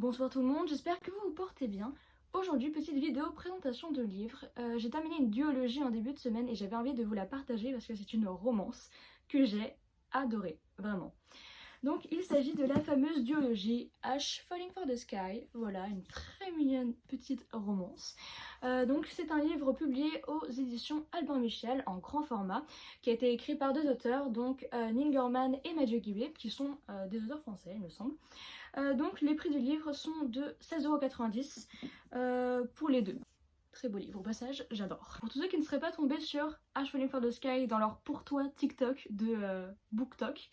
Bonsoir tout le monde, j'espère que vous vous portez bien. Aujourd'hui, petite vidéo présentation de livre. J'ai terminé une duologie en début de semaine et j'avais envie de vous la partager parce que c'est une romance que j'ai adorée, vraiment. Donc il s'agit de la fameuse duologie Ash Falling for the Sky, voilà, une très mignonne petite romance. Donc c'est un livre publié aux éditions Albin Michel en grand format, qui a été écrit par deux auteurs, donc Neil Gaiman et Mathieu Guibé, qui sont des auteurs français il me semble. Donc les prix du livre sont de 16,90 € pour les deux. Très beau livre, au passage, j'adore. Pour tous ceux qui ne seraient pas tombés sur Ash Falling for the Sky dans leur pour toi TikTok de BookTok,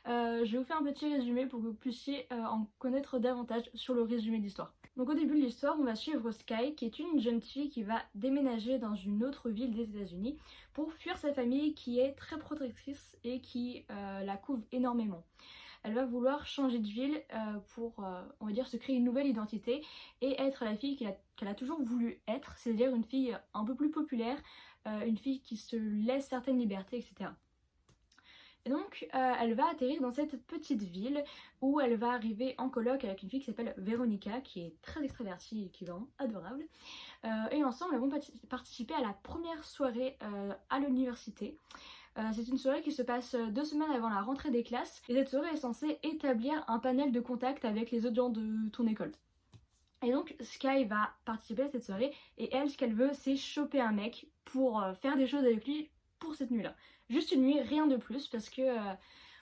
je vais vous faire un petit résumé pour que vous puissiez en connaître davantage sur le résumé de l'histoire. Donc au début de l'histoire, on va suivre Sky, qui est une jeune fille qui va déménager dans une autre ville des États-Unis pour fuir sa famille qui est très protectrice et qui la couvre énormément. Elle va vouloir changer de ville pour, on va dire, se créer une nouvelle identité et être la fille qu'elle a toujours voulu être, c'est-à-dire une fille un peu plus populaire, une fille qui se laisse certaines libertés, etc. Et donc, elle va atterrir dans cette petite ville où elle va arriver en coloc avec une fille qui s'appelle Véronica, qui est très extravertie et qui est vraiment adorable. Et ensemble, elles vont participer à la première soirée à l'université. C'est une soirée qui se passe 2 semaines avant la rentrée des classes et cette soirée est censée établir un panel de contact avec les autres gens de ton école. Et donc Sky va participer à cette soirée et elle, ce qu'elle veut, c'est choper un mec pour faire des choses avec lui pour cette nuit-là. Juste une nuit, rien de plus, parce que,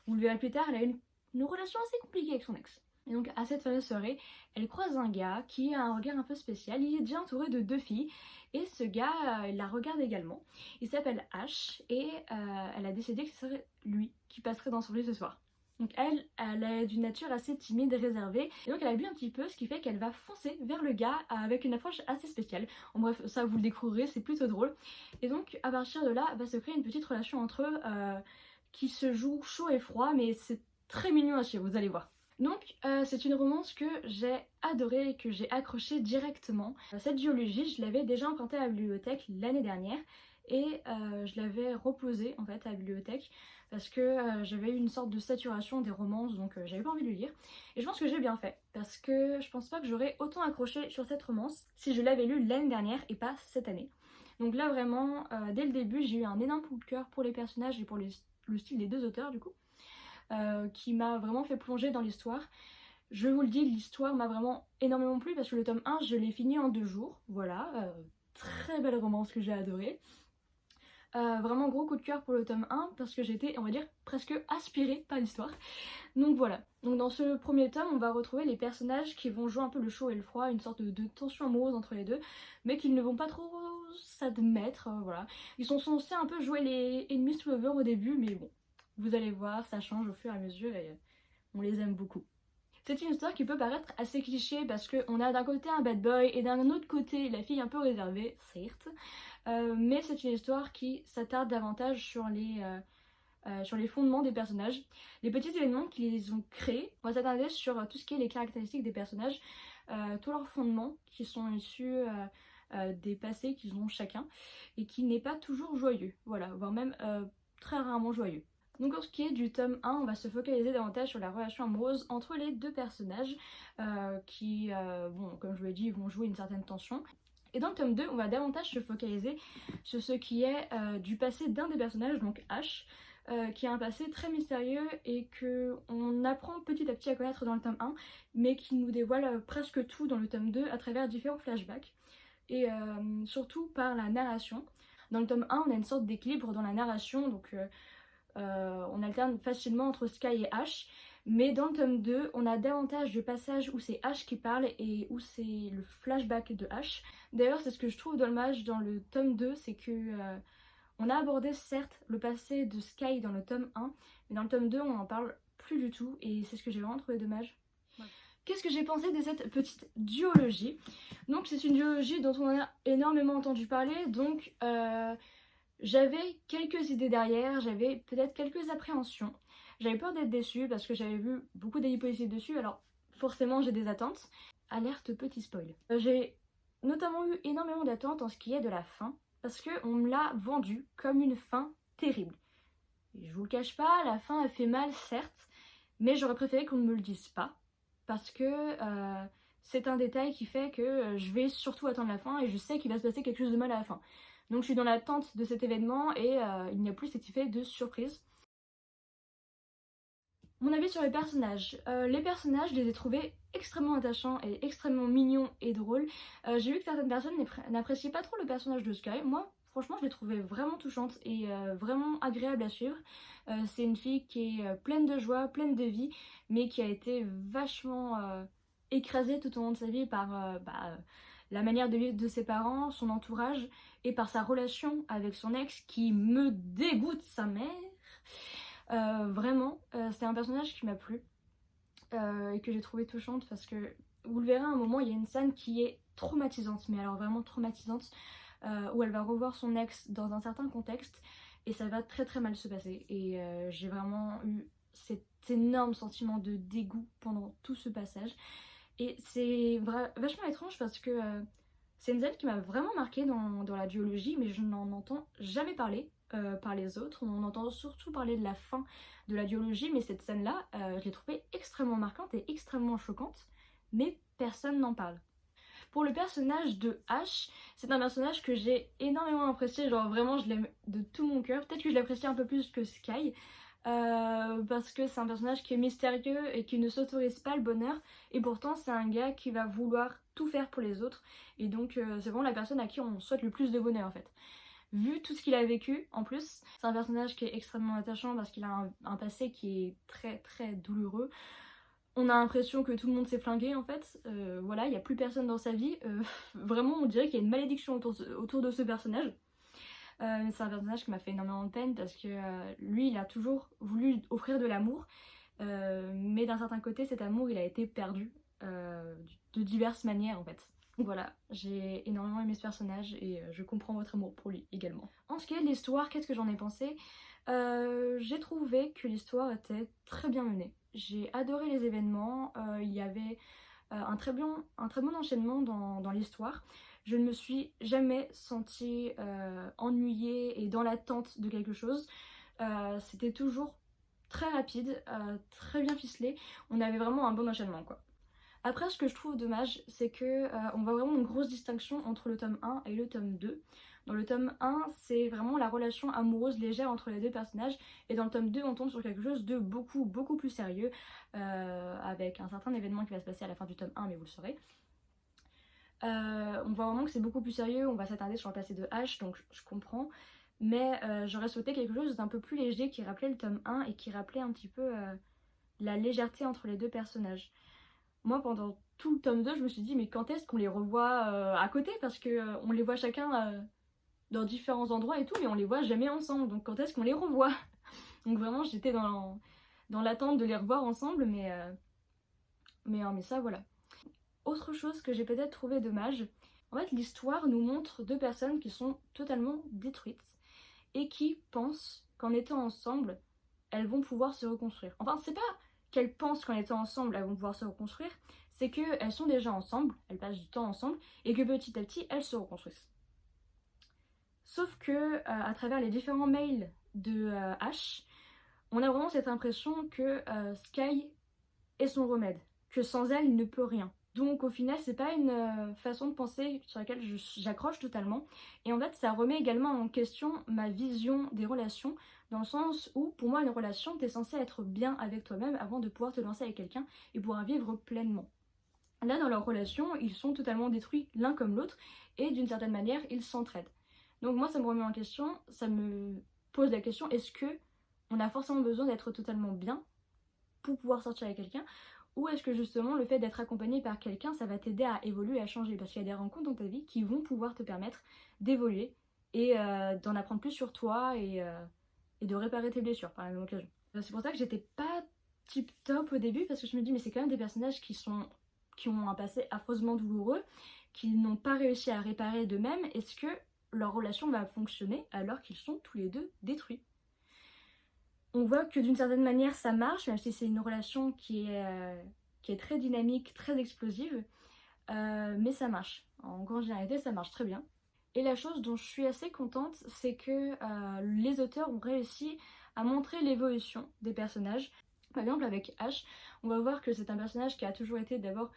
vous le verrez plus tard, elle a une relation assez compliquée avec son ex. Et donc à cette fameuse soirée, elle croise un gars qui a un regard un peu spécial, il est déjà entouré de 2 filles, et ce gars, il la regarde également. Il s'appelle Ash, et elle a décidé que ce serait lui qui passerait dans son lit ce soir. Donc elle est d'une nature assez timide et réservée, et donc elle a bu un petit peu, ce qui fait qu'elle va foncer vers le gars avec une approche assez spéciale. En bref, ça vous le découvrirez, c'est plutôt drôle. Et donc à partir de là, va se créer une petite relation entre eux qui se joue chaud et froid, mais c'est très mignon à suivre, vous allez voir. Donc c'est une romance que j'ai adorée et que j'ai accrochée directement. Cette duologie, je l'avais déjà empruntée à la bibliothèque l'année dernière et je l'avais reposée en fait à la bibliothèque parce que j'avais eu une sorte de saturation des romances, donc j'avais pas envie de le lire. Et je pense que j'ai bien fait parce que je pense pas que j'aurais autant accroché sur cette romance si je l'avais lue l'année dernière et pas cette année. Donc là vraiment, dès le début, j'ai eu un énorme coup de cœur pour les personnages et pour le style des deux auteurs du coup. Qui m'a vraiment fait plonger dans l'histoire. Je vous le dis, l'histoire m'a vraiment énormément plu parce que le tome 1, je l'ai fini en 2 jours. Voilà, très belle romance que j'ai adorée. Vraiment gros coup de cœur pour le tome 1 parce que j'étais, on va dire, presque aspirée par l'histoire. Donc voilà. Donc dans ce premier tome, on va retrouver les personnages qui vont jouer un peu le chaud et le froid, une sorte de tension amoureuse entre les deux, mais qu'ils ne vont pas trop s'admettre, voilà. Ils sont censés un peu jouer les enemies to lovers au début, mais bon. Vous allez voir, ça change au fur et à mesure et on les aime beaucoup. C'est une histoire qui peut paraître assez cliché parce qu'on a d'un côté un bad boy et d'un autre côté la fille un peu réservée, certes. Mais c'est une histoire qui s'attarde davantage sur les fondements des personnages. Les petits éléments qui les ont créés, on va s'attarder sur tout ce qui est les caractéristiques des personnages, tous leurs fondements qui sont issus des passés qu'ils ont chacun et qui n'est pas toujours joyeux, voilà, voire même très rarement joyeux. Donc en ce qui est du tome 1, on va se focaliser davantage sur la relation amoureuse entre les deux personnages qui, bon, comme je vous l'ai dit, vont jouer une certaine tension. Et dans le tome 2, on va davantage se focaliser sur ce qui est du passé d'un des personnages, donc Ash, qui a un passé très mystérieux et qu'on apprend petit à petit à connaître dans le tome 1, mais qui nous dévoile presque tout dans le tome 2 à travers différents flashbacks, et surtout par la narration. Dans le tome 1, on a une sorte d'équilibre dans la narration, donc on alterne facilement entre Sky et Ash, mais dans le tome 2, on a davantage de passages où c'est Ash qui parle et où c'est le flashback de Ash. D'ailleurs, c'est ce que je trouve dommage dans le tome 2, c'est que on a abordé certes le passé de Sky dans le tome 1, mais dans le tome 2, on n'en parle plus du tout et c'est ce que j'ai vraiment trouvé dommage. Ouais. Qu'est-ce que j'ai pensé de cette petite duologie? Donc c'est une duologie dont on a énormément entendu parler, donc j'avais quelques idées derrière, j'avais peut-être quelques appréhensions. J'avais peur d'être déçue parce que j'avais vu beaucoup d'avis positifs dessus, alors forcément j'ai des attentes. Alerte petit spoil. J'ai notamment eu énormément d'attentes en ce qui est de la fin, parce qu'on me l'a vendu comme une fin terrible. Et je vous le cache pas, la fin a fait mal certes, mais j'aurais préféré qu'on ne me le dise pas, parce que c'est un détail qui fait que je vais surtout attendre la fin et je sais qu'il va se passer quelque chose de mal à la fin. Donc je suis dans l'attente de cet événement et il n'y a plus cet effet de surprise. Mon avis sur les personnages. Je les ai trouvés extrêmement attachants et extrêmement mignons et drôles. J'ai vu que certaines personnes n'appréciaient pas trop le personnage de Sky. Moi, franchement, je l'ai trouvée vraiment touchante et vraiment agréable à suivre. C'est une fille qui est pleine de joie, pleine de vie, mais qui a été vachement écrasée tout au long de sa vie par la manière de vivre de ses parents, son entourage et par sa relation avec son ex qui me dégoûte sa mère. Vraiment, c'est un personnage qui m'a plu et que j'ai trouvé touchante parce que vous le verrez à un moment, il y a une scène qui est traumatisante, mais alors vraiment traumatisante, où elle va revoir son ex dans un certain contexte et ça va très très mal se passer. Et j'ai vraiment eu cet énorme sentiment de dégoût pendant tout ce passage. Et c'est vachement étrange parce que c'est une scène qui m'a vraiment marquée dans la duologie, mais je n'en entends jamais parler par les autres. On entend surtout parler de la fin de la duologie, mais cette scène-là, je l'ai trouvée extrêmement marquante et extrêmement choquante, mais personne n'en parle. Pour le personnage de Ash, c'est un personnage que j'ai énormément apprécié, genre vraiment je l'aime de tout mon cœur. Peut-être que je l'apprécie un peu plus que Sky, parce que c'est un personnage qui est mystérieux et qui ne s'autorise pas le bonheur, et pourtant c'est un gars qui va vouloir tout faire pour les autres, et donc c'est vraiment la personne à qui on souhaite le plus de bonheur en fait. Vu tout ce qu'il a vécu en plus, c'est un personnage qui est extrêmement attachant parce qu'il a un passé qui est très très douloureux. On a l'impression que tout le monde s'est flingué en fait, voilà, il n'y a plus personne dans sa vie, vraiment on dirait qu'il y a une malédiction autour de ce personnage. C'est un personnage qui m'a fait énormément de peine parce que lui il a toujours voulu offrir de l'amour, mais d'un certain côté cet amour il a été perdu de diverses manières en fait. Donc voilà, j'ai énormément aimé ce personnage et je comprends votre amour pour lui également. En ce qui est de l'histoire, qu'est-ce que j'en ai pensé? J'ai trouvé que l'histoire était très bien menée. J'ai adoré les événements, il y avait un très bon enchaînement dans l'histoire. Je ne me suis jamais sentie ennuyée et dans l'attente de quelque chose. C'était toujours très rapide, très bien ficelé. On avait vraiment un bon enchaînement quoi. Après, ce que je trouve dommage, c'est que on voit vraiment une grosse distinction entre le tome 1 et le tome 2. Dans le tome 1, c'est vraiment la relation amoureuse légère entre les deux personnages, et dans le tome 2, on tombe sur quelque chose de beaucoup plus sérieux, avec un certain événement qui va se passer à la fin du tome 1, mais vous le saurez. On voit vraiment que c'est beaucoup plus sérieux, on va s'attarder sur le passé de Ash, donc je comprends, mais j'aurais souhaité quelque chose d'un peu plus léger qui rappelait le tome 1 et qui rappelait un petit peu la légèreté entre les deux personnages. Moi, pendant tout le tome 2, je me suis dit, mais quand est-ce qu'on les revoit à côté? Parce que on les voit chacun dans différents endroits et tout, mais on les voit jamais ensemble. Donc quand est-ce qu'on les revoit? Donc vraiment, j'étais dans l'attente de les revoir ensemble, mais ça, voilà. Autre chose que j'ai peut-être trouvé dommage, en fait, l'histoire nous montre deux personnes qui sont totalement détruites et qui pensent qu'en étant ensemble, elles vont pouvoir se reconstruire. Enfin, c'est pas qu'elles pensent qu'en étant ensemble, elles vont pouvoir se reconstruire, c'est qu'elles sont déjà ensemble, elles passent du temps ensemble, et que petit à petit, elles se reconstruisent. Sauf que, à travers les différents mails de Ash, on a vraiment cette impression que Sky est son remède, que sans elle, il ne peut rien. Donc au final, c'est pas une façon de penser sur laquelle j'accroche totalement. Et en fait, ça remet également en question ma vision des relations, dans le sens où, pour moi, une relation, t'es censé être bien avec toi-même avant de pouvoir te lancer avec quelqu'un et pouvoir vivre pleinement. Là, dans leur relation, ils sont totalement détruits l'un comme l'autre, et d'une certaine manière, ils s'entraident. Donc moi, ça me remet en question, ça me pose la question, est-ce que on a forcément besoin d'être totalement bien pour pouvoir sortir avec quelqu'un? Ou est-ce que justement le fait d'être accompagné par quelqu'un, ça va t'aider à évoluer, à changer? Parce qu'il y a des rencontres dans ta vie qui vont pouvoir te permettre d'évoluer et d'en apprendre plus sur toi et de réparer tes blessures par la même occasion. C'est pour ça que j'étais pas tip top au début, parce que je me dis mais c'est quand même des personnages qui ont un passé affreusement douloureux, qui n'ont pas réussi à réparer d'eux-mêmes. Est-ce que leur relation va fonctionner alors qu'ils sont tous les deux détruits? On voit que d'une certaine manière ça marche, même si c'est une relation qui est très dynamique, très explosive, mais ça marche. En grande généralité, ça marche très bien. Et la chose dont je suis assez contente, c'est que les auteurs ont réussi à montrer l'évolution des personnages. Par exemple, avec Ash, on va voir que c'est un personnage qui a toujours été d'abord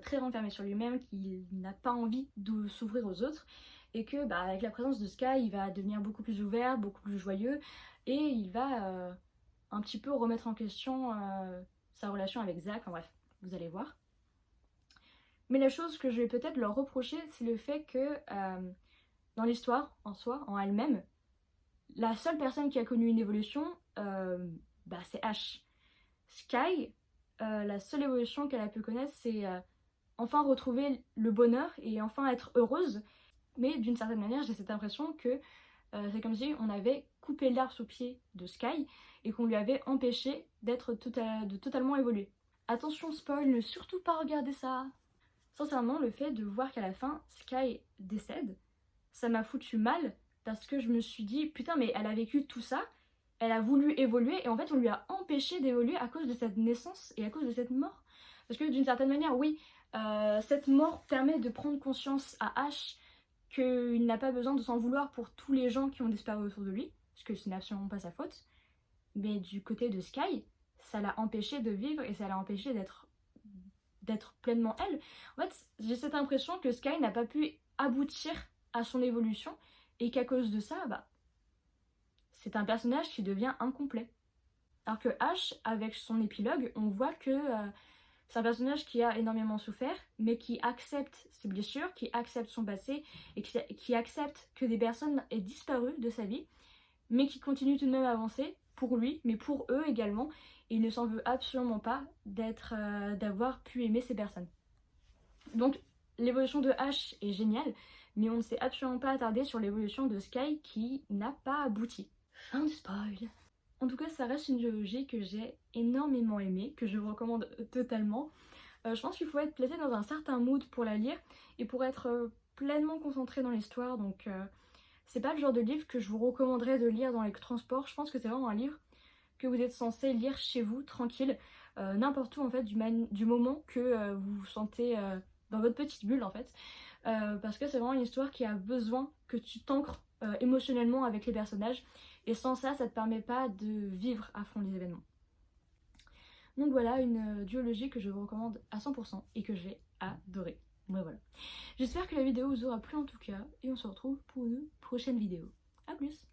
très renfermé sur lui-même, qu'il n'a pas envie de s'ouvrir aux autres, et que avec la présence de Sky, il va devenir beaucoup plus ouvert, beaucoup plus joyeux, et il va un petit peu remettre en question sa relation avec Zach, enfin bref, vous allez voir. Mais la chose que je vais peut-être leur reprocher, c'est le fait que dans l'histoire en soi, en elle-même, la seule personne qui a connu une évolution, c'est Ash. Sky, la seule évolution qu'elle a pu connaître, c'est enfin retrouver le bonheur et enfin être heureuse. Mais d'une certaine manière, j'ai cette impression que c'est comme si on avait coupé l'herbe sous pied de Sky et qu'on lui avait empêché d'être de totalement évoluer. Attention spoil, ne surtout pas regarder ça. Sincèrement, le fait de voir qu'à la fin, Sky décède, ça m'a foutu mal parce que je me suis dit, putain mais elle a vécu tout ça, elle a voulu évoluer et en fait on lui a empêché d'évoluer à cause de cette naissance et à cause de cette mort. Parce que d'une certaine manière, oui, cette mort permet de prendre conscience à Ash qu'il n'a pas besoin de s'en vouloir pour tous les gens qui ont disparu autour de lui, parce que ce n'est absolument pas sa faute. Mais du côté de Sky, ça l'a empêché de vivre et ça l'a empêché d'être pleinement elle. En fait, j'ai cette impression que Sky n'a pas pu aboutir à son évolution et qu'à cause de ça, c'est un personnage qui devient incomplet. Alors que Ash, avec son épilogue, on voit que c'est un personnage qui a énormément souffert, mais qui accepte ses blessures, qui accepte son passé et qui accepte que des personnes aient disparu de sa vie, mais qui continue tout de même à avancer pour lui, mais pour eux également. Et il ne s'en veut absolument pas d'avoir pu aimer ces personnes. Donc l'évolution de Ash est géniale, mais on ne s'est absolument pas attardé sur l'évolution de Sky qui n'a pas abouti. Fin de spoil. En tout cas, ça reste une duologie que j'ai énormément aimée, que je vous recommande totalement. Je pense qu'il faut être placé dans un certain mood pour la lire et pour être pleinement concentré dans l'histoire. Donc c'est pas le genre de livre que je vous recommanderais de lire dans les transports. Je pense que c'est vraiment un livre que vous êtes censé lire chez vous, tranquille, n'importe où en fait, du moment que vous vous sentez dans votre petite bulle en fait. Parce que c'est vraiment une histoire qui a besoin que tu t'ancres émotionnellement avec les personnages. Et sans ça, ça te permet pas de vivre à fond les événements. Donc voilà, une duologie que je vous recommande à 100% et que j'ai adoré. Ouais, voilà. J'espère que la vidéo vous aura plu en tout cas, et on se retrouve pour une prochaine vidéo. A plus!